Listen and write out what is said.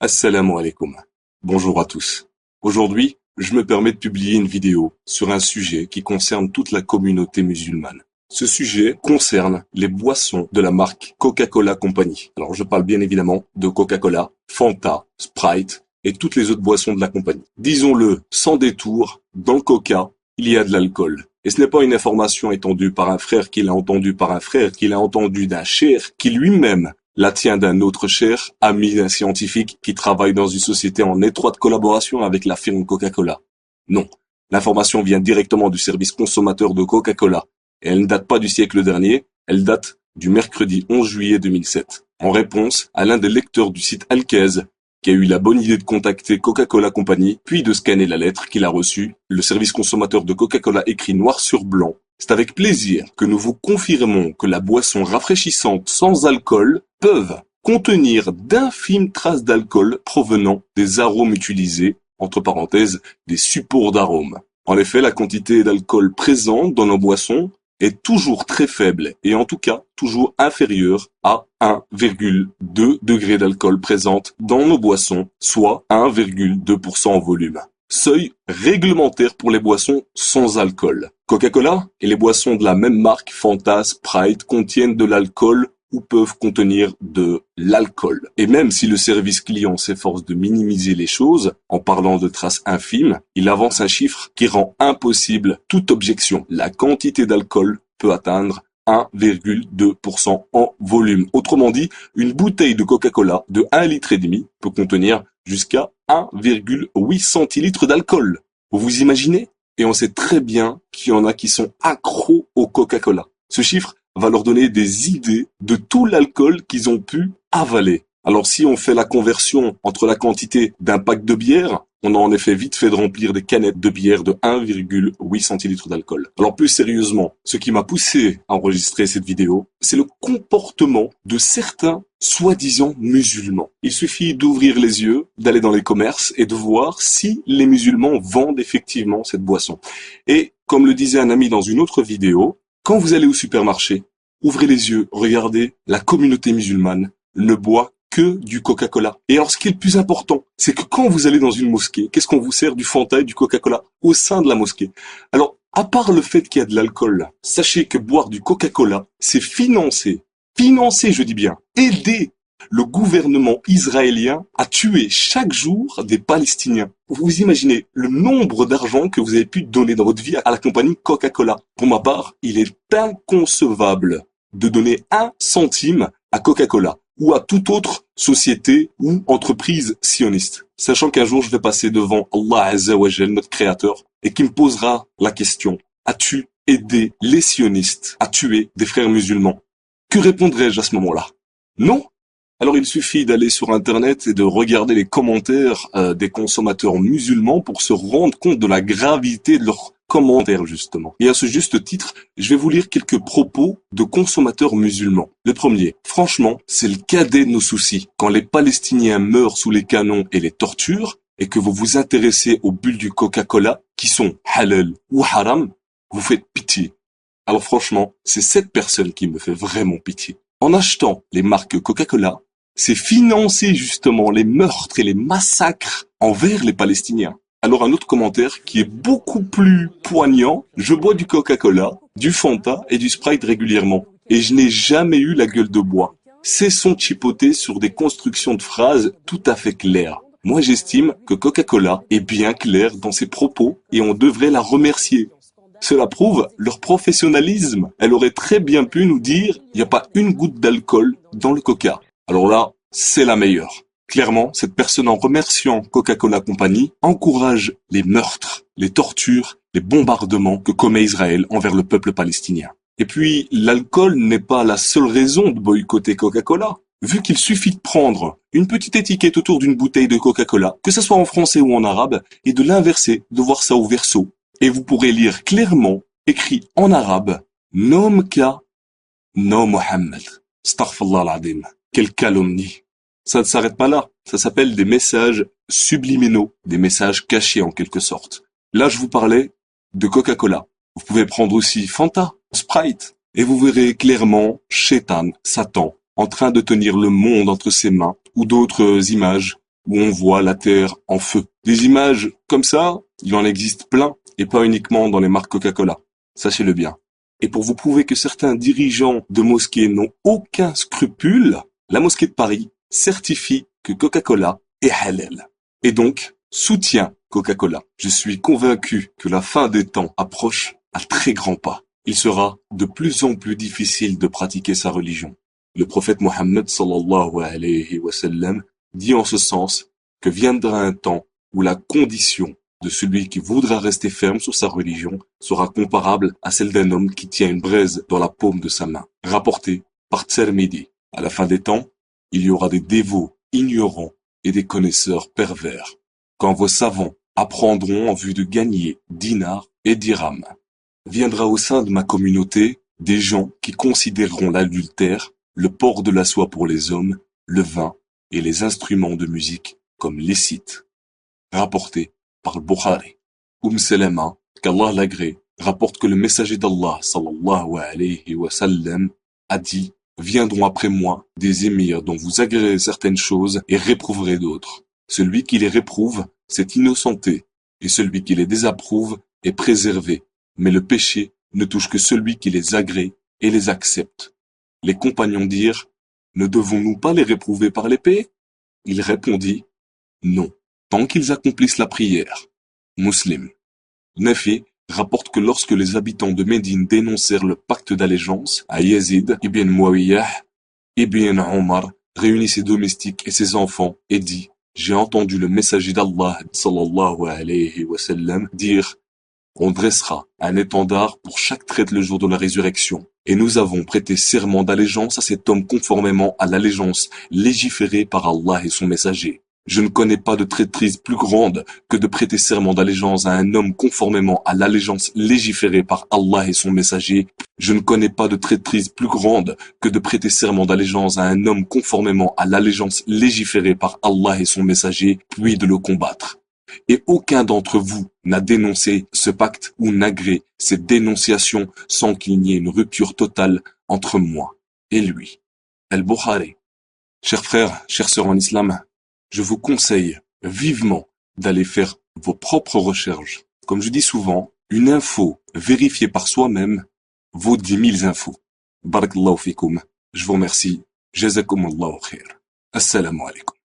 Assalamu alaikum. Bonjour à tous. Aujourd'hui, je me permets de publier une vidéo sur un sujet qui concerne toute la communauté musulmane. Ce sujet concerne les boissons de la marque Coca-Cola Company. Alors je parle bien évidemment de Coca-Cola, Fanta, Sprite et toutes les autres boissons de la compagnie. Disons-le sans détour, dans le Coca, il y a de l'alcool. Et ce n'est pas une information étendue par un frère qui l'a entendu par un frère, qui l'a entendu d'un cheikh, qui lui-même la tient d'un autre cher, ami d'un scientifique qui travaille dans une société en étroite collaboration avec la firme Coca-Cola. Non, l'information vient directement du service consommateur de Coca-Cola, et elle ne date pas du siècle dernier, elle date du mercredi 11 juillet 2007, en réponse à l'un des lecteurs du site Alkez, qui a eu la bonne idée de contacter Coca-Cola Company, puis de scanner la lettre qu'il a reçue. Le service consommateur de Coca-Cola écrit noir sur blanc: c'est avec plaisir que nous vous confirmons que la boisson rafraîchissante sans alcool peuvent contenir d'infimes traces d'alcool provenant des arômes utilisés, entre parenthèses, des supports d'arômes. En effet, la quantité d'alcool présente dans nos boissons est toujours très faible et en tout cas toujours inférieure à 1,2 degré d'alcool présente dans nos boissons, soit 1,2% en volume. Seuil réglementaire pour les boissons sans alcool. Coca-Cola et les boissons de la même marque, Fanta, Sprite, contiennent de l'alcool ou peuvent contenir de l'alcool. Et même si le service client s'efforce de minimiser les choses en parlant de traces infimes, il avance un chiffre qui rend impossible toute objection. La quantité d'alcool peut atteindre 1,2% en volume. Autrement dit, une bouteille de Coca-Cola de 1,5 litre peut contenir jusqu'à 1,8 centilitres d'alcool. Vous imaginez? Et on sait très bien qu'il y en a qui sont accros au Coca-Cola. Ce chiffre va leur donner des idées de tout l'alcool qu'ils ont pu avaler. Alors si on fait la conversion entre la quantité d'un pack de bière, on a en effet vite fait de remplir des canettes de bière de 1,8 centilitres d'alcool. Alors plus sérieusement, ce qui m'a poussé à enregistrer cette vidéo, c'est le comportement de certains soi-disant musulmans. Il suffit d'ouvrir les yeux, d'aller dans les commerces et de voir si les musulmans vendent effectivement cette boisson. Et comme le disait un ami dans une autre vidéo, quand vous allez au supermarché, ouvrez les yeux, regardez, la communauté musulmane ne boit que du Coca-Cola. Et alors ce qui est le plus important, c'est que quand vous allez dans une mosquée, qu'est-ce qu'on vous sert? Du Fanta et du Coca-Cola au sein de la mosquée. Alors, à part le fait qu'il y a de l'alcool, sachez que boire du Coca-Cola, c'est financer, je dis bien, aider le gouvernement israélien à tuer chaque jour des Palestiniens. Vous imaginez le nombre d'argent que vous avez pu donner dans votre vie à la compagnie Coca-Cola. Pour ma part, il est inconcevable de donner 1 centime à Coca-Cola ou à toute autre société ou entreprise sioniste. Sachant qu'un jour je vais passer devant Allah Azza wa Jal, notre créateur, et qui me posera la question: as-tu aidé les sionistes à tuer des frères musulmans? Que répondrai-je à ce moment-là? Non? Alors il suffit d'aller sur internet et de regarder les commentaires des consommateurs musulmans pour se rendre compte de la gravité de leurs commentaires justement. Et à ce juste titre, je vais vous lire quelques propos de consommateurs musulmans. Le premier: franchement, c'est le cadet de nos soucis. Quand les Palestiniens meurent sous les canons et les tortures, et que vous vous intéressez aux bulles du Coca-Cola, qui sont halal ou haram, vous faites pitié. Alors franchement, c'est cette personne qui me fait vraiment pitié. En achetant les marques Coca-Cola, c'est financer justement les meurtres et les massacres envers les Palestiniens. Alors un autre commentaire qui est beaucoup plus poignant: je bois du Coca-Cola, du Fanta et du Sprite régulièrement, et je n'ai jamais eu la gueule de bois. Cessons de chipoter sur des constructions de phrases tout à fait claires. Moi j'estime que Coca-Cola est bien claire dans ses propos et on devrait la remercier. Cela prouve leur professionnalisme. Elle aurait très bien pu nous dire: il n'y a pas une goutte d'alcool dans le Coca. Alors là, c'est la meilleure. Clairement, cette personne, en remerciant Coca-Cola Company, encourage les meurtres, les tortures, les bombardements que commet Israël envers le peuple palestinien. Et puis, l'alcool n'est pas la seule raison de boycotter Coca-Cola. Vu qu'il suffit de prendre une petite étiquette autour d'une bouteille de Coca-Cola, que ce soit en français ou en arabe, et de l'inverser, de voir ça au verso. Et vous pourrez lire clairement, écrit en arabe: Nom Ka, nom Mohammed. Astaghfirullah al-Azim. Quelle calomnie. Ça ne s'arrête pas là. Ça s'appelle des messages subliminaux, des messages cachés en quelque sorte. Là, je vous parlais de Coca-Cola. Vous pouvez prendre aussi Fanta, Sprite, et vous verrez clairement Shaitan, Satan, en train de tenir le monde entre ses mains, ou d'autres images, où on voit la terre en feu. Des images comme ça, il en existe plein, et pas uniquement dans les marques Coca-Cola. Sachez-le bien. Et pour vous prouver que certains dirigeants de mosquées n'ont aucun scrupule, la mosquée de Paris certifie que Coca-Cola est halal. Et donc, soutient Coca-Cola. Je suis convaincu que la fin des temps approche à très grands pas. Il sera de plus en plus difficile de pratiquer sa religion. Le prophète Mohammed sallallahu alayhi wa sallam dit en ce sens que viendra un temps où la condition de celui qui voudra rester ferme sur sa religion sera comparable à celle d'un homme qui tient une braise dans la paume de sa main. Rapporté par Tirmidhi. À la fin des temps, il y aura des dévots ignorants et des connaisseurs pervers. Quand vos savants apprendront en vue de gagner dinars et dirhams. Viendra au sein de ma communauté des gens qui considéreront l'adultère, le port de la soie pour les hommes, le vin et les instruments de musique comme licites. Rapporté par le Bukhari. Salama, qu'Allah l'agrée, rapporte que le messager d'Allah sallallahu alayhi wa sallam a dit: viendront après moi des émirs dont vous agréez certaines choses et réprouverez d'autres. Celui qui les réprouve, c'est innocenté, et celui qui les désapprouve est préservé. Mais le péché ne touche que celui qui les agrée et les accepte. Les compagnons dirent: ne devons-nous pas les réprouver par l'épée? Il répondit: non, tant qu'ils accomplissent la prière. Muslim. Nafi rapporte que lorsque les habitants de Médine dénoncèrent le pacte d'allégeance à Yazid ibn Muawiyah, ibn Omar réunit ses domestiques et ses enfants et dit: j'ai entendu le messager d'Allah sallallahu alayhi wa sallam dire: on dressera un étendard pour chaque traite le jour de la résurrection. Et nous avons prêté serment d'allégeance à cet homme conformément à l'allégeance légiférée par Allah et son messager. Je ne connais pas de traîtrise plus grande que de prêter serment d'allégeance à un homme conformément à l'allégeance légiférée par Allah et son messager. Je ne connais pas de traîtrise plus grande que de prêter serment d'allégeance à un homme conformément à l'allégeance légiférée par Allah et son messager, puis de le combattre. Et aucun d'entre vous n'a dénoncé ce pacte ou n'agré cette dénonciation sans qu'il n'y ait une rupture totale entre moi et lui. Al-Bukhari. Chers frères, chères sœurs en islam, je vous conseille vivement d'aller faire vos propres recherches. Comme je dis souvent, une info vérifiée par soi-même vaut 10 000 infos. Barakallahu fikoum. Je vous remercie. Jazakumullahu khair. Assalamu alaikum.